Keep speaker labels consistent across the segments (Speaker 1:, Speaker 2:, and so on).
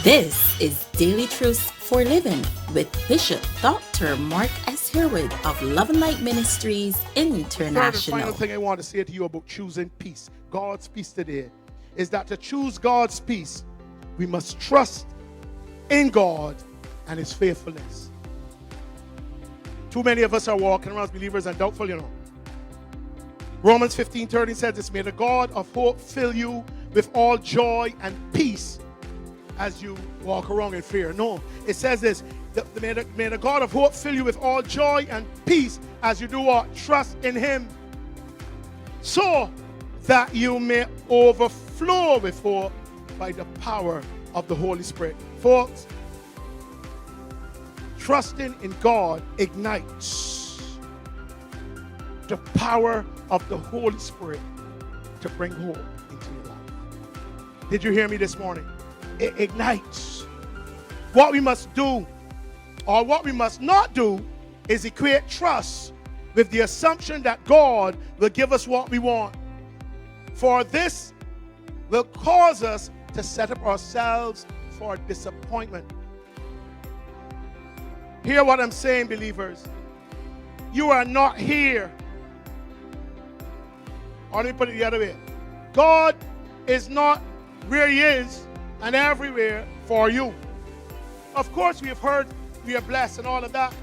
Speaker 1: This is Daily Truth for Living with Bishop Dr. Mark S. Harewood of Love and Light Ministries International.
Speaker 2: Third and final thing I want to say to you about choosing peace, God's peace today, is that to choose God's peace, we must trust in God and His faithfulness. Too many of us are walking around as believers and doubtful, Romans 15:13 says this: may the God of hope fill you with all joy and peace as you walk around in fear. No, it says this: may the God of hope fill you with all joy and peace as you do what? Trust in Him, so that you may overflow with hope by the power of the Holy Spirit. Folks, trusting in God ignites the power of the Holy Spirit to bring hope into your life. Did you hear me this morning? It ignites. What we must do, or what we must not do, is equate trust with the assumption that God will give us what we want. For this will cause us to set up ourselves for disappointment. Hear what I'm saying, believers. You are not here. Or let me put it the other way. God is not where He is and everywhere for you. Of course, we have heard we are blessed and all of that.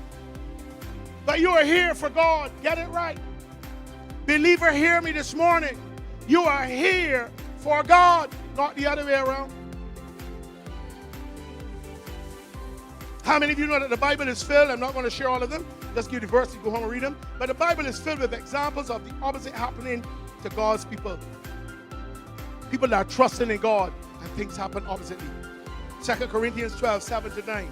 Speaker 2: But you are here for God. Get it right. Believer, hear me this morning. You are here for God, not the other way around. How many of you know that the Bible is filled? I'm not going to share all of them. Just give the verse, you go home and read them. But the Bible is filled with examples of the opposite happening to God's people. People that are trusting in God and things happen oppositely. 2 Corinthians 12, 7-9.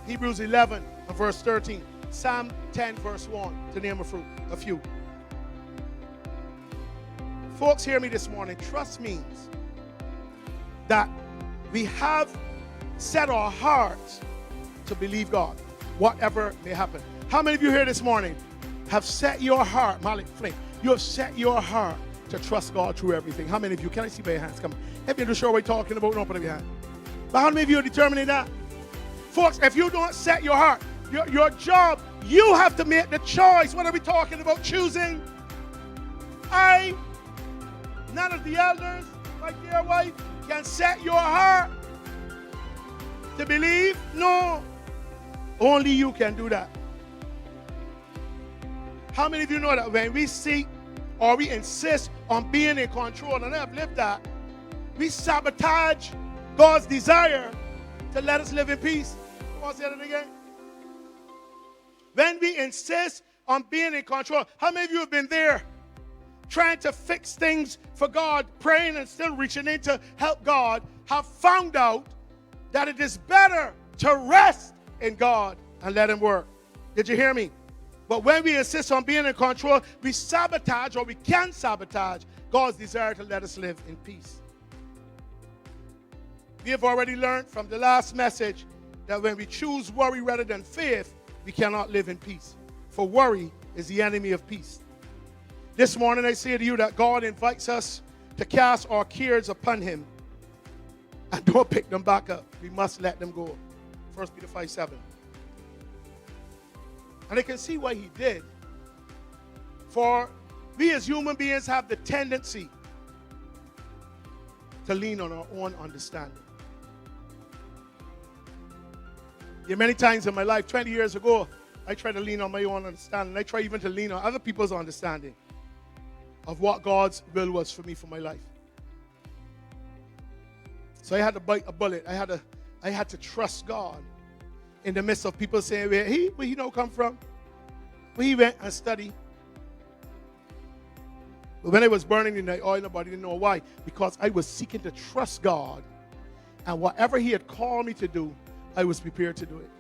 Speaker 2: Hebrews 11, verse 13. Psalm 10, verse 1, to name a few. Folks, hear me this morning. Trust means that we have set our hearts to believe God, whatever may happen. How many of you here this morning have set your heart, Malik Flynn, you have set your heart to trust God through everything? How many of you? Can I see by your hands? Come on. Help me to show what we're talking about. Open up your hand. But how many of you are determining that? Folks, if you don't set your heart, your job, you have to make the choice. What are we talking about? Choosing. None of the elders, my dear wife, can set your heart to believe. No. Only you can do that. How many of you know that when we seek or we insist on being in control, and I've lived that, we sabotage God's desire to let us live in peace? I'll say that again. When we insist on being in control, how many of you have been there trying to fix things for God, praying and still reaching in to help God, have found out that it is better to rest in God and let Him work? Did you hear me? But when we insist on being in control, we sabotage, or we can sabotage, God's desire to let us live in peace. We have already learned from the last message that when we choose worry rather than faith, we cannot live in peace. For worry is the enemy of peace. This morning I say to you that God invites us to cast our cares upon Him and don't pick them back up. We must let them go. 1 Peter 5:7. And I can see why He did. For we as human beings have the tendency to lean on our own understanding. Yeah, many times in my life, 20 years ago, I tried to lean on my own understanding. I tried even to lean on other people's understanding of what God's will was for me for my life. So I had to bite a bullet. I had to trust God in the midst of people saying, where he don't come from. Where he went and studied. But when I was burning in the oil, nobody didn't know why. Because I was seeking to trust God. And whatever He had called me to do, I was prepared to do it.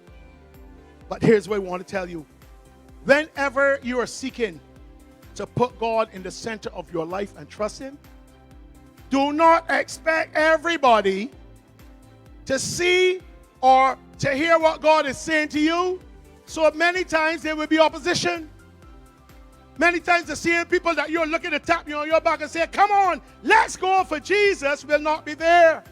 Speaker 2: But here's what I want to tell you. Whenever you are seeking to put God in the center of your life and trust Him, do not expect everybody to see or to hear what God is saying to you. So many times there will be opposition. Many times the same people that you're looking to tap you on your back and say, come on, let's go for Jesus, will not be there.